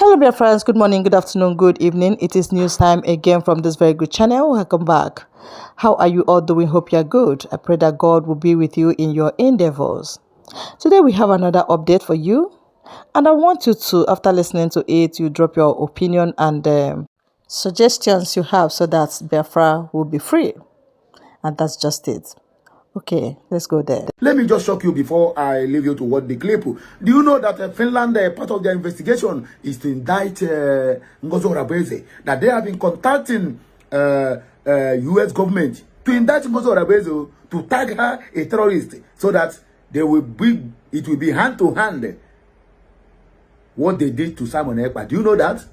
Hello, dear friends. Good morning, good afternoon, good evening. It is news time again from this very good channel. Welcome back. How are you all doing? Hope you're good. I pray that God will be with you in your endeavors. Today, we have another update for you. And I want you to, after listening to it, you drop your opinion and suggestions you have so that Biafra will be free. And that's just it. Okay, let's go there. Let me just shock you before I leave you to watch the clip. Do you know that Finland, part of their investigation is to indict Ngozi Arabueze? That they have been contacting U.S. government to indict Ngozi Arabueze to tag her a terrorist, so that it will be hand to hand what they did to Simon Ekpa. Do you know that?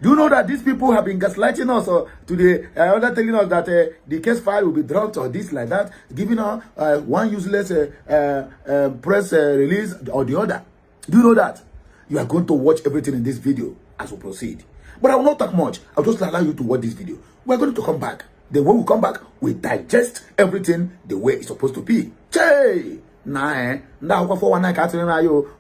Do you know that these people have been gaslighting us today, telling us that the case file will be dropped or this like that, giving us one useless press release or the other? Do you know that? You are going to watch everything in this video as we proceed. But I will not talk much. I'll just allow you to watch this video. We're going to come back. Then when we come back, we digest everything the way it's supposed to be. Che! Nah, but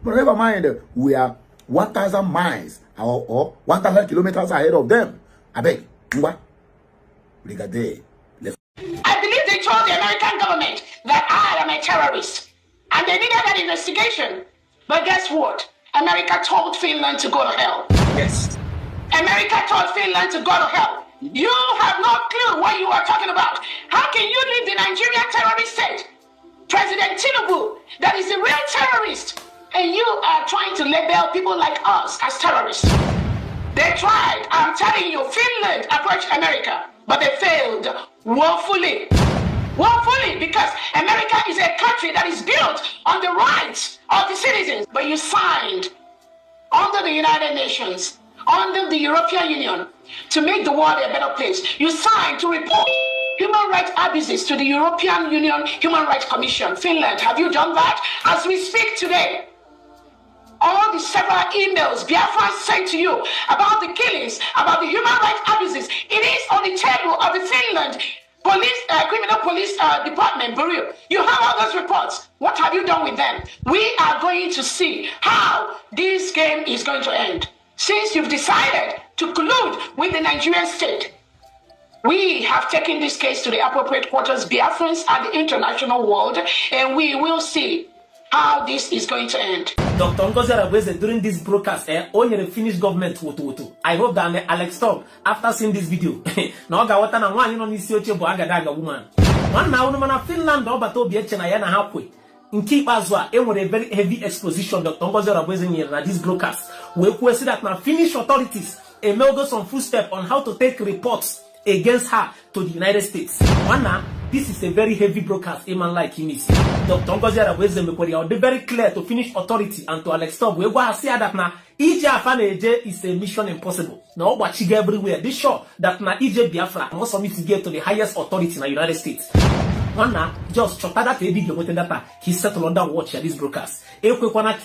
never mind, we are 1,000 miles or 1,000 kilometers ahead of them. I beg. I believe they told the American government that I am a terrorist and they needed an investigation. But guess what? America told Finland to go to hell. Yes. America told Finland to go to hell. You have no clue what you are talking about. How can you leave the Nigerian terrorist state? President Tinubu, that is a real terrorist. And you are trying to label people like us as terrorists. They tried, I'm telling you, Finland approached America, but they failed woefully. Woefully, because America is a country that is built on the rights of the citizens. But you signed under the United Nations, under the European Union, to make the world a better place. You signed to report human rights abuses to the European Union Human Rights Commission. Finland, have you done that? As we speak today, all the several emails Biafra sent to you about the killings, about the human rights abuses, it is on the table of the Finland criminal police department bureau. You have all those reports. What have you done with them? We are going to see how this game is going to end. Since you've decided to collude with the Nigerian state, we have taken this case to the appropriate quarters, Biafrans and the international world, and we will see how this is going to end. Dr. Ngozi Arabueze, during this broadcast, on the Finnish government, I hope that Alex Tom, after seeing this video, now got what and one in this woman. One now, Finland, but to be a China halfway. In keep as well, a very heavy exposition, Dr. Ngozi Arabueze in this broadcast. We see that now Finnish authorities go some footsteps on how to take reports against her to the United States. One now, this is a very heavy broadcast, a man like him is. Dr. Ngozi Arabueze be very clear to Finnish authority and to Alex Tob. We go see that now EJ is a mission impossible. Now what she everywhere. This show that now EJ Biafra must submit to get to the highest authority in the United States. One now just chotada to video with data. He settled under watch this broadcast. He watch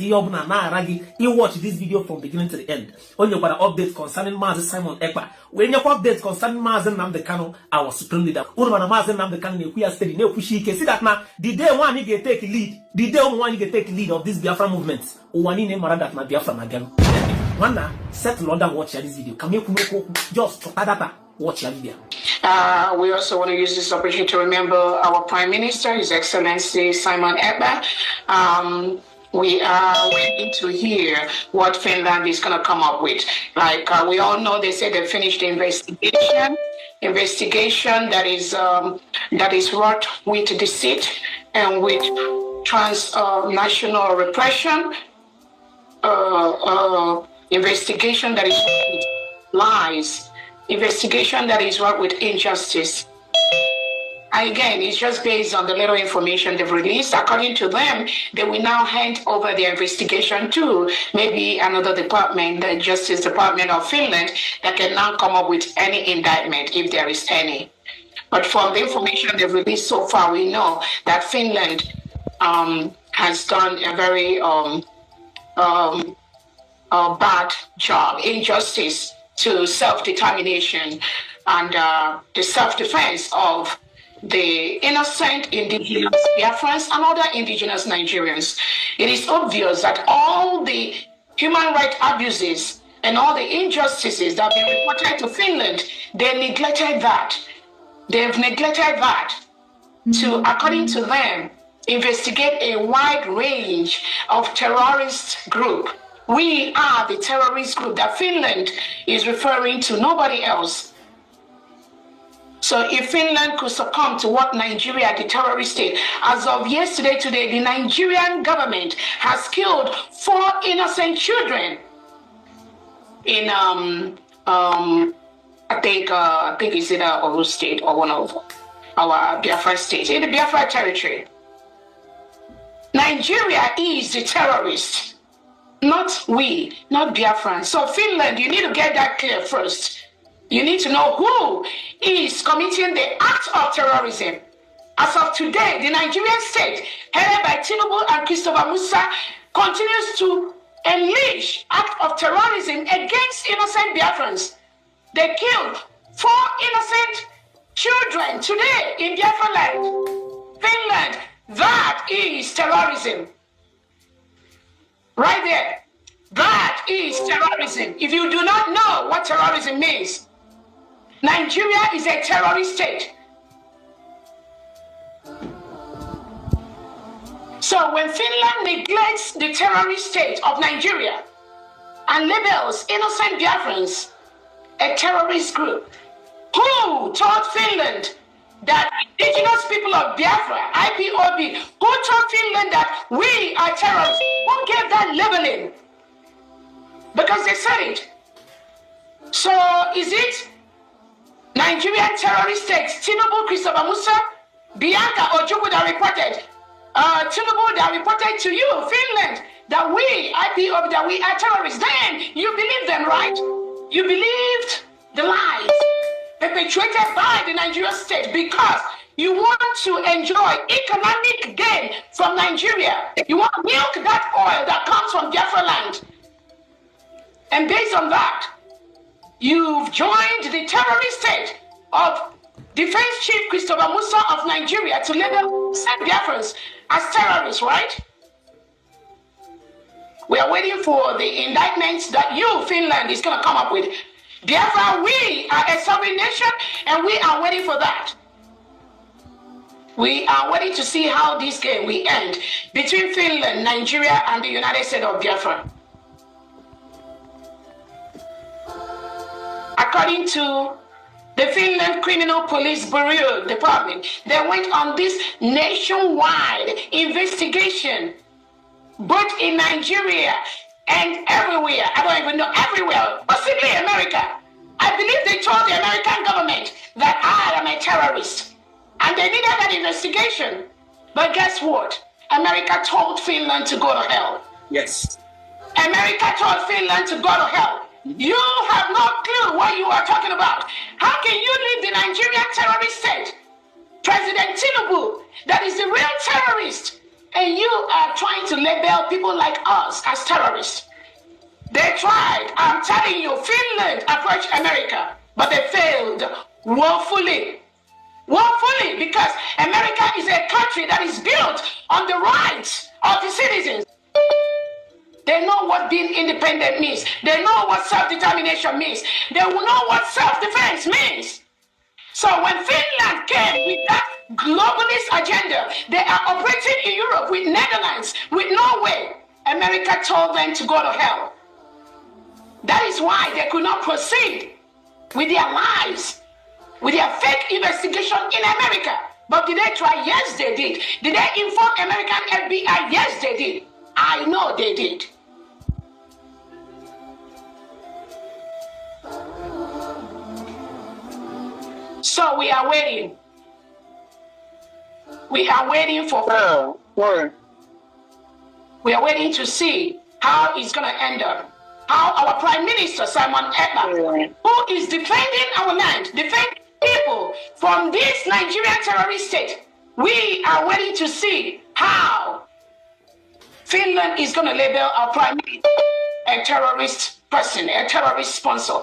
this video from beginning to the end. When you got an update concerning Mazi Simon Ekpa, when you update concerning Mazi Namdekano, our supreme leader, Urban Mazi Namdekano, we are steady. See that now the day one he get take lead, the day one he get take lead of this Biafra movement. One name that na Biafra again. One now settle under watch this video. Come here, just chotada. Watch your video. We also want to use this opportunity to remember our Prime Minister, His Excellency Simon Ekpa. We are waiting to hear what Finland is going to come up with. Like we all know, they said they finished the investigation that is wrought with deceit and with transnational repression, investigation that is with lies. Investigation that is wrought with injustice. Again, it's just based on the little information they've released. According to them, they will now hand over their investigation to maybe another department, the Justice Department of Finland, that can now come up with any indictment if there is any. But from the information they've released so far, we know that Finland has done a very bad job, injustice to self-determination and the self-defense of the innocent indigenous Biafrans and other indigenous Nigerians. It is obvious that all the human rights abuses and all the injustices that have been reported to Finland, they neglected that. They've neglected that to, according to them, investigate a wide range of terrorist group. We are the terrorist group that Finland is referring to, nobody else. So if Finland could succumb to what Nigeria, the terrorist state, as of yesterday, today, the Nigerian government has killed 4 innocent children in, I think it's either Oru State or one of our Biafra states, in the Biafra territory. Nigeria is the terrorist, not we, not Biafran. So Finland, you need to get that clear first. You need to know who is committing the act of terrorism. As of today, the Nigerian state, headed by Tinubu and Christopher Musa, continues to unleash act of terrorism against innocent Biafrans. They killed 4 innocent children today in Biafra land. Finland, that is terrorism. Right there. That is terrorism. If you do not know what terrorism means, Nigeria is a terrorist state. So when Finland neglects the terrorist state of Nigeria and labels innocent Biafrans a terrorist group, who told Finland that indigenous people of Biafra, IPOB, who told Finland that we are terrorists? Who gave that labeling? Because they said it. So is it Nigerian terrorist states, Tinubu, Christopher Musa, Bianca Ojukwu that reported, Tinubu that reported to you, Finland, that we, IPOB, that we are terrorists? Then you believe them, right? You believed the lies perpetrated by the Nigerian state because you want to enjoy economic gain from Nigeria. You want to milk that oil that comes from Biafra land. And based on that, you've joined the terrorist state of Defense Chief Christopher Musa of Nigeria to label said Biafrans as terrorists, right? We are waiting for the indictments that you, Finland, is going to come up with. Biafra, we are a sovereign nation, and we are waiting for that. We are waiting to see how this game will end between Finland, Nigeria, and the United States of Biafra. According to the Finland Criminal Police Bureau Department, they went on this nationwide investigation, both in Nigeria and everywhere. I don't even know, everywhere, possibly America. I believe they told the American government that I am a terrorist, and they needed that investigation. But guess what? America told Finland to go to hell. Yes. America told Finland to go to hell. You have no clue what you are talking about. How can you leave the Nigerian terrorist state, President Tinubu, that is the real terrorist, and you are trying to label people like us as terrorists? They tried. I'm telling you, Finland approached America, but they failed woefully. Woefully, because America is a country that is built on the rights of the citizens. They know what being independent means. They know what self-determination means. They will know what self-defense means. So when Finland came with that globalist agenda, they are operating in Europe with Netherlands, with Norway. America told them to go to hell. That is why they could not proceed with their lies, with their fake investigation in America. But did they try? Yes, they did. Did they inform American FBI? Yes, they did. I know they did. So we are waiting. We are waiting for. We are waiting to see how it's going to end up. How our Prime Minister, Simon Ekpa, who is defending our land, defending people from this Nigerian terrorist state, we are waiting to see how Finland is going to label our Prime Minister a terrorist person, a terrorist sponsor.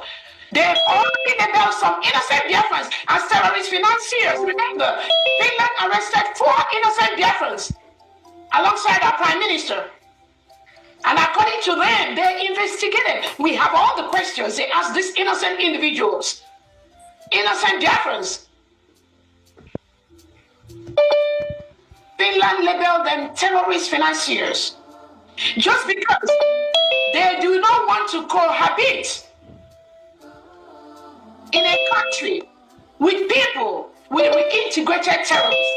They've already labeled some innocent Biafrans as terrorist financiers. Remember, Finland arrested 4 innocent Biafrans alongside our Prime Minister. And according to them, they investigated. We have all the questions they asked these innocent individuals, innocent Biafrans. Finland labeled them terrorist financiers just because they do not want to cohabit in a country with people with reintegrated terrorists.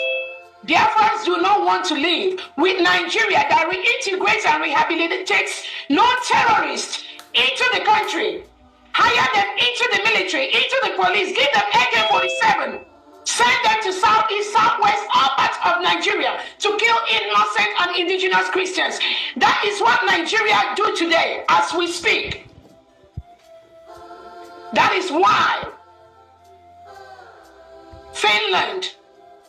Biafrans do not want to live with Nigeria that reintegrates and rehabilitates non-terrorists into the country, hire them into the military, into the police, give them AK-47, send them to southeast, southwest, all parts of Nigeria to kill innocent and indigenous Christians. That is what Nigeria do today as we speak. That is why Finland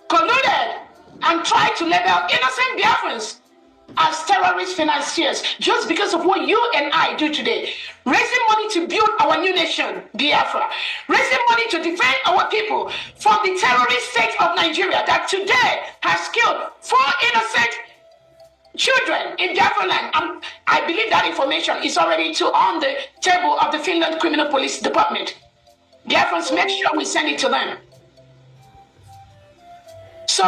colluded and tried to label innocent Biafrans as terrorist financiers just because of what you and I do today. Raising money to build our new nation, Biafra. Raising money to defend our people from the terrorist state of Nigeria that today has killed 4 innocent children in Biafra land. I believe that information is already on the table of the Finland Criminal Police Department. Biafrans, make sure we send it to them. So,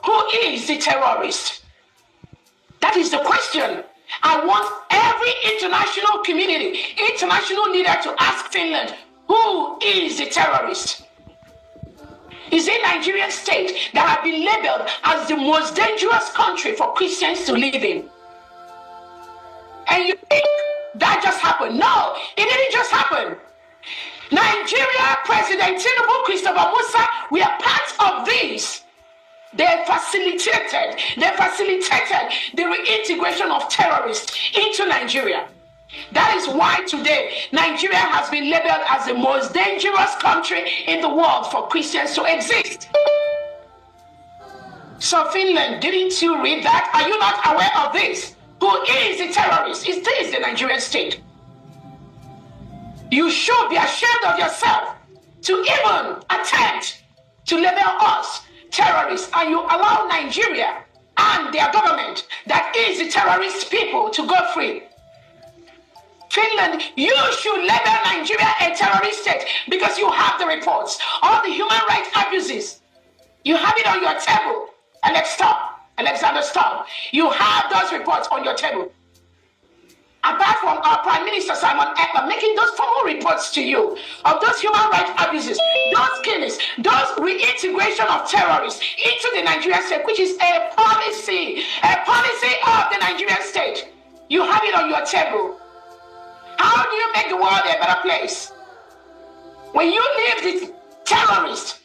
who is the terrorist? That is the question. I want every international community, international leader to ask Finland, who is the terrorist? Is it Nigerian state that have been labeled as the most dangerous country for Christians to live in? And you think that just happened? No, it didn't just happen. Nigeria, President Tinubu, Christopher Musa, we are part of this. They facilitated the reintegration of terrorists into Nigeria. That is why today Nigeria has been labeled as the most dangerous country in the world for Christians to exist. So Finland, didn't you read that? Are you not aware of this? Who is the terrorist? Is this the Nigerian state? You should be ashamed of yourself to even attempt to label us terrorists, and you allow Nigeria and their government that is the terrorist people to go free. Finland, you should label Nigeria a terrorist state because you have the reports, all the human rights abuses. You have it on your table. Alexander Stop. You have those reports on your table. Apart from our Prime Minister Simon Ekpa making those formal reports to you of those human rights abuses, those killings, those reintegration of terrorists into the Nigerian state, which is a policy of the Nigerian state. You have it on your table. How do you make the world a better place? When you leave the terrorists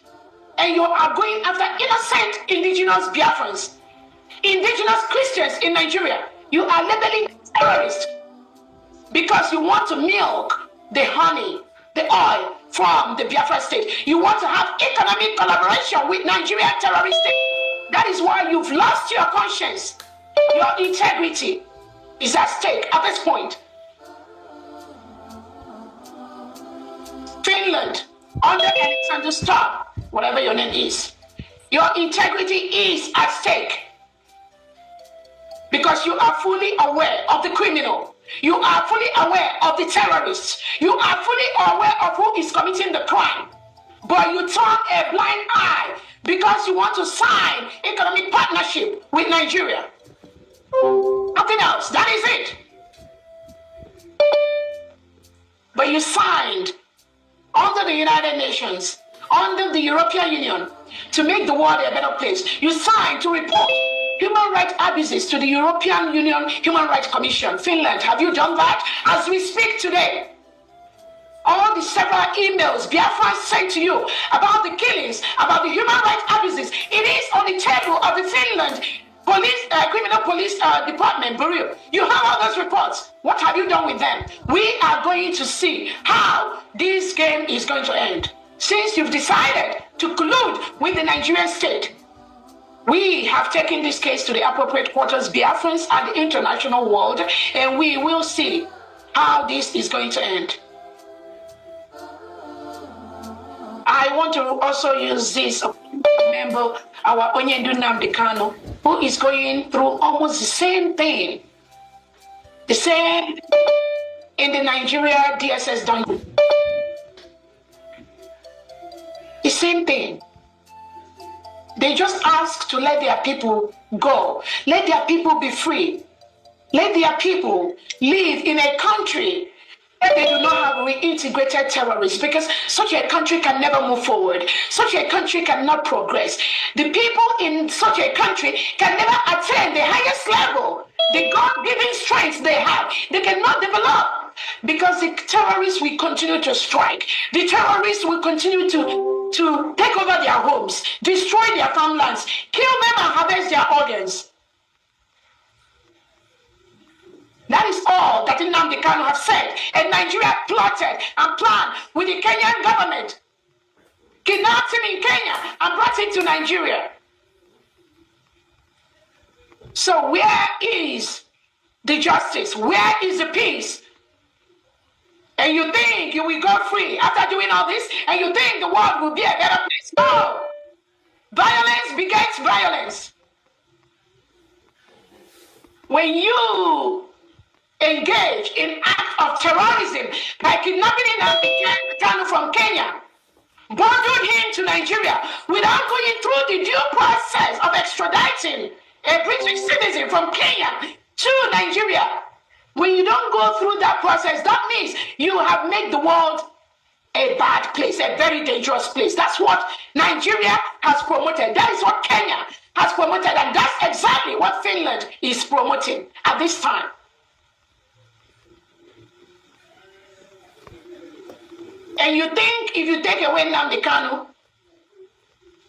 and you are going after innocent indigenous Biafrans, indigenous Christians in Nigeria, you are labeling terrorists. Because you want to milk the honey, the oil from the Biafra state. You want to have economic collaboration with Nigerian terrorist state. That is why you've lost your conscience. Your integrity is at stake at this point. Finland, under Alexander Stop, whatever your name is, your integrity is at stake. Because you are fully aware of the criminal. You are fully aware of the terrorists. You are fully aware of who is committing the crime. But you turn a blind eye because you want to sign economic partnership with Nigeria. Nothing else. That is it. But you signed under the United Nations, under the European Union, to make the world a better place. You signed to report human rights abuses to the European Union Human Rights Commission. Finland, have you done that? As we speak today, all the several emails Biafra sent to you about the killings, about the human rights abuses, it is on the table of the Finland Criminal Police Department Bureau. You have all those reports. What have you done with them? We are going to see how this game is going to end. Since you've decided to collude with the Nigerian state, we have taken this case to the appropriate quarters, Biafrans and the international world, and we will see how this is going to end. I want to also use this to remember our Onyendu Nnamdi Kanu, who is going through almost the same thing. The same in the Nigeria DSS dungeon. The same thing. They just ask to let their people go. Let their people be free. Let their people live in a country where they do not have reintegrated terrorists, because such a country can never move forward. Such a country cannot progress. The people in such a country can never attain the highest level, the God-given strength they have. They cannot develop because the terrorists will continue to strike. The terrorists will continue to take over their homes, destroy their farmlands, kill them and harvest their organs. That is all that Nnamdi Kanu have said. And Nigeria plotted and planned with the Kenyan government, kidnapped him in Kenya and brought him to Nigeria. So where is the justice? Where is the peace? And you think you will go free after doing all this, and you think the world will be a better place? No. Violence begets violence. When you engage in acts of terrorism by kidnapping Nnamdi Kanu from Kenya, bundled him to Nigeria without going through the due process of extraditing a British citizen from Kenya to Nigeria, when you don't go through that process, that means you have made the world a bad place, a very dangerous place. That's what Nigeria has promoted. That is what Kenya has promoted. And that's exactly what Finland is promoting at this time. And you think if you take away Nnamdi Kanu,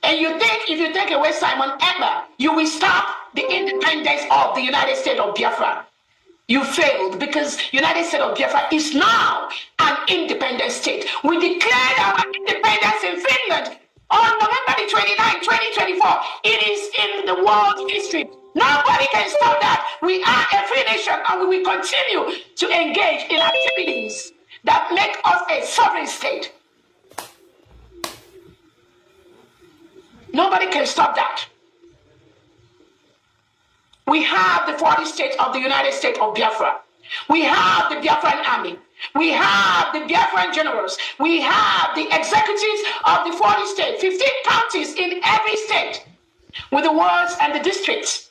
and you think if you take away Simon Ekpa, you will stop the independence of the United States of Biafra. You failed, because United States of Biafra is now an independent state. We declared our independence in Finland on November the 29th, 2024. It is in the world history. Nobody can stop that. We are a free nation, and we will continue to engage in activities that make us a sovereign state. Nobody can stop that. We have the 40 states of the United States of Biafra. We have the Biafran army. We have the Biafran generals. We have the executives of the 40 states, 15 counties in every state, with the wards and the districts.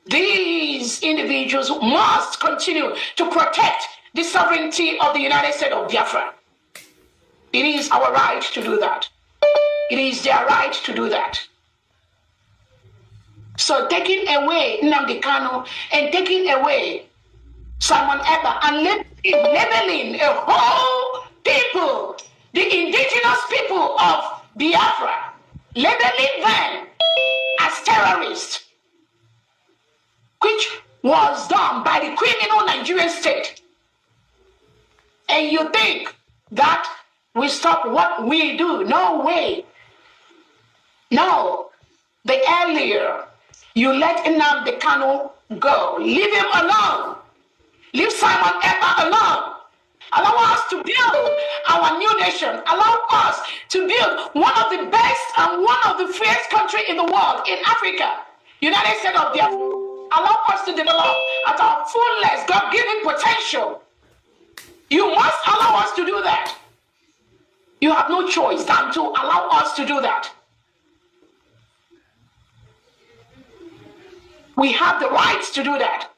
These individuals must continue to protect the sovereignty of the United States of Biafra. It is our right to do that. It is their right to do that. So taking away Nnamdi Kanu and taking away Simon Ekpa and labeling a whole people, the indigenous people of Biafra, labeling them as terrorists, which was done by the criminal Nigerian state. And you think that we stop what we do? No way. No. The earlier you let Nnamdi Kanu go, leave him alone. Leave Simon Ekpa alone. Allow us to build our new nation. Allow us to build one of the best and one of the freest countries in the world, in Africa, United States of Biafra. Allow us to develop at our fullest God-given potential. You must allow us to do that. You have no choice than to allow us to do that. We have the right to do that.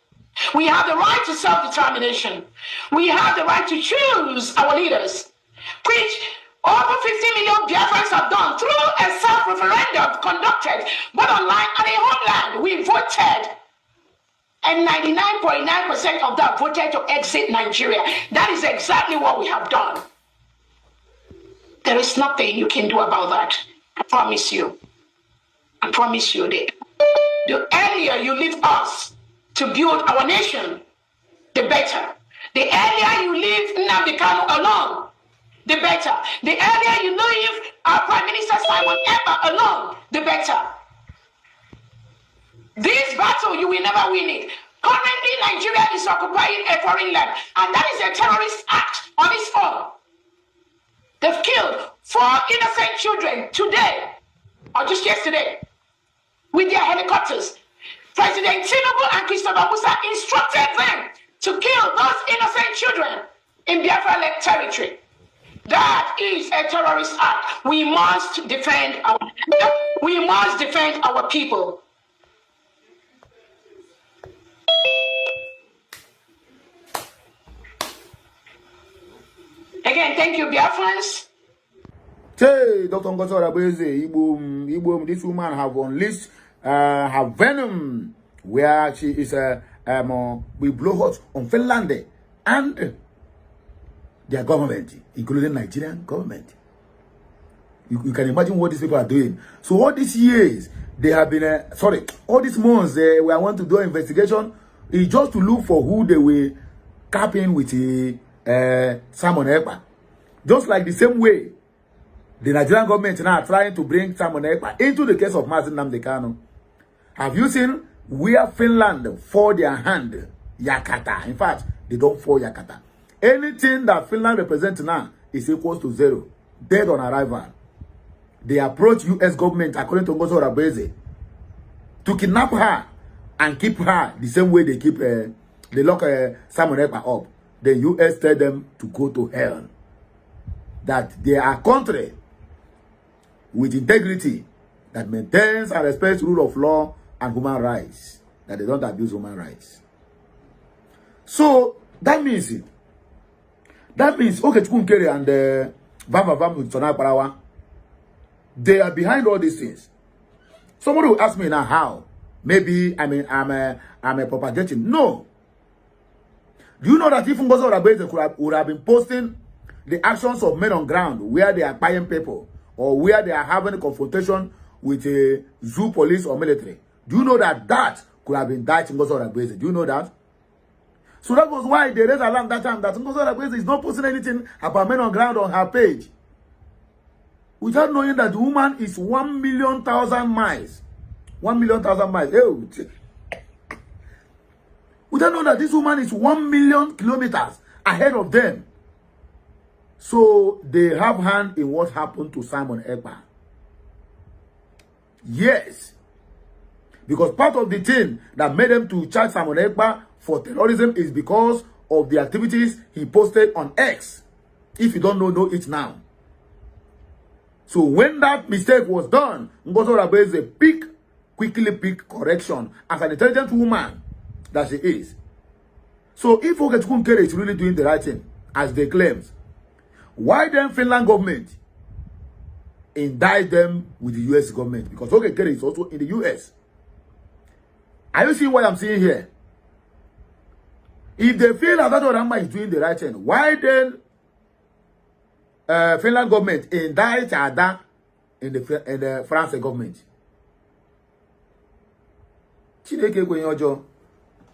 We have the right to self-determination. We have the right to choose our leaders, which over 50 million Biafrans have done through a self-referendum conducted, but online and in homeland. We voted, and 99.9% of that voted to exit Nigeria. That is exactly what we have done. There is nothing you can do about that. I promise you. I promise you that. The earlier you leave us to build our nation, the better. The earlier you leave Nnamdi Kanu alone, the better. The earlier you leave our Prime Minister Simon Ekpa alone, the better. This battle, you will never win it. Currently, Nigeria is occupying a foreign land, and that is a terrorist act on its own. They've killed 4 innocent children today, or just yesterday, with their helicopters. President Tinubu and Christopher Musa instructed them to kill those innocent children in Biafra-led territory. That is a terrorist act. We must defend our people. Again, thank you, Biafrans. Hey, Dr. Ngozi Arabueze, Igbo, this woman have unleashed her venom, where she is we blow hot on Finland and their government, including Nigerian government. You can imagine what these people are doing. So all these years, they have been, all these months, we want to do an investigation, is just to look for who they were capping with Simon Ekpa. Just like the same way, the Nigerian government now are trying to bring Simon Ekpa into the case of Mazi Nnamdi Kanu. Have you seen where Finland fall their hand? Yakata. In fact, they don't fall Yakata. Anything that Finland represents now is equal to 0. Dead on arrival. They approach U.S. government, according to Ngozi Arabueze, to kidnap her and keep her the same way they keep, they lock Simon Ekpa up. The U.S. tell them to go to hell. That they are country with integrity that maintains and respects rule of law and human rights. That they don't abuse human rights. So that means okay, Chukwunkere and Vam they are behind all these things. Somebody will ask me now how. Maybe I'm a propagating. No. Do you know that if Ngozi Arabueze would have been posting the actions of men on ground where they are buying people or where they are having a confrontation with a zoo police or military, do you know that that could have been that Ngozi Arabueze? Do you know that? So that was why they raised alarm that time that Ngozi Arabueze is not posting anything about men on ground on her page. Without knowing that the woman is 1,000,000 miles. 1,000,000 miles. Without knowing that this woman is 1,000,000 kilometers ahead of them. So they have hand in what happened to Simon Ekpa. Yes. Because part of the thing that made them to charge Simon Ekpa for terrorism is because of the activities he posted on X. If you don't know it now. So when that mistake was done, Ngozi Arabueze quickly pick correction as an intelligent woman that she is. So if Chukwunkere is really doing the right thing, as they claim, why then Finland government indict them with the US government? Because Chukwunkere is also in the US. Are you seeing what I'm seeing here? If they feel that Rama is doing the right thing, why then Finland government indict Ada in the France government?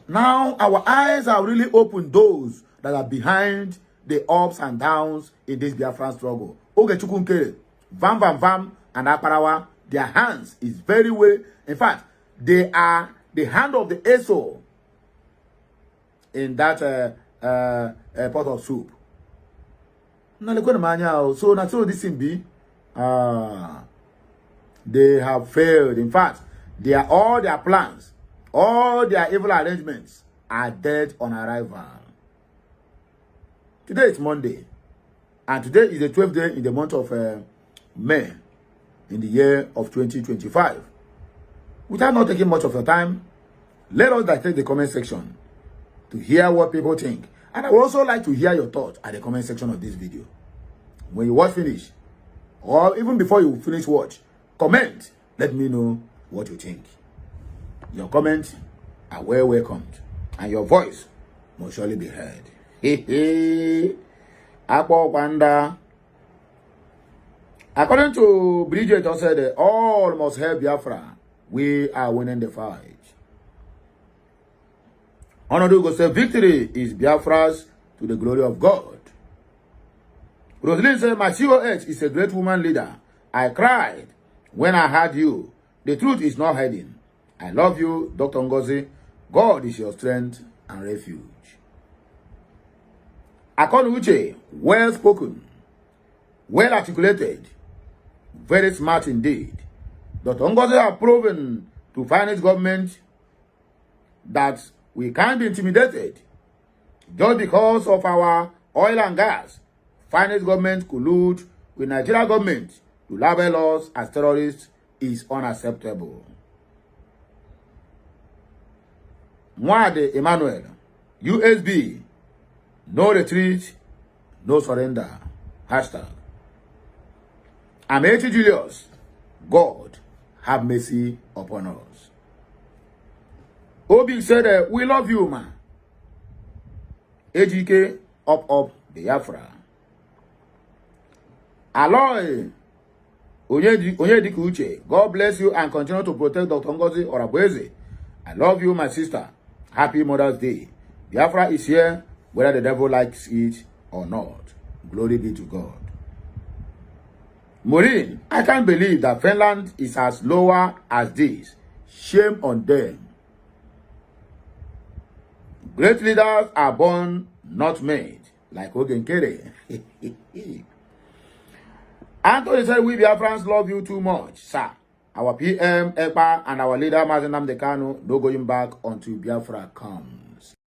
Now our eyes are really open, those that are behind the ups and downs in this Biafran struggle. Okay, Chukwunkere, Vam, and Aparawa, their hands is very well. In fact, they are the hand of the ASO in that pot of soup. So that's all this thing be. They have failed. In fact, all their plans, all their evil arrangements are dead on arrival. Today is Monday, and today is the 12th day in the month of May, in the year of 2025. Without not taking much of your time, let us dissect the comment section to hear what people think. And I would also like to hear your thoughts at the comment section of this video. When you watch finish, or even before you finish watch, comment. Let me know what you think. Your comments are well welcomed, and your voice must surely be heard. According to Bridget, said all must help Biafra. We are winning the fight. Honorable said victory is Biafra's to the glory of God. Rosalind said my COH is a great woman leader. I cried when I heard you. The truth is not hiding. I love you, Dr. Ngozi. God is your strength and refuge. Akon Uche, well spoken, well articulated, very smart indeed. Dr. Ngozi have proven to finance government that we can't be intimidated. Just because of our oil and gas, finance government collude with Nigeria government to label us as terrorists is unacceptable. Mwade Emmanuel, USB, no retreat, no surrender. Hashtag. Amechi Julius, God have mercy upon us. Obi said, we love you, man. AGK, up, Biafra. Aloy, Onyedika Uche, God bless you and continue to protect Dr. Ngozi Arabueze. I love you, my sister. Happy Mother's Day. Biafra is here, whether the devil likes it or not. Glory be to God. Maureen, I can't believe that Finland is as lower as this. Shame on them. Great leaders are born, not made, like Ogenkere. Anthony said, we Biafrans love you too much, sir. Our PM, EPA, and our leader, Mazen Namdekano, no going back until Biafra comes.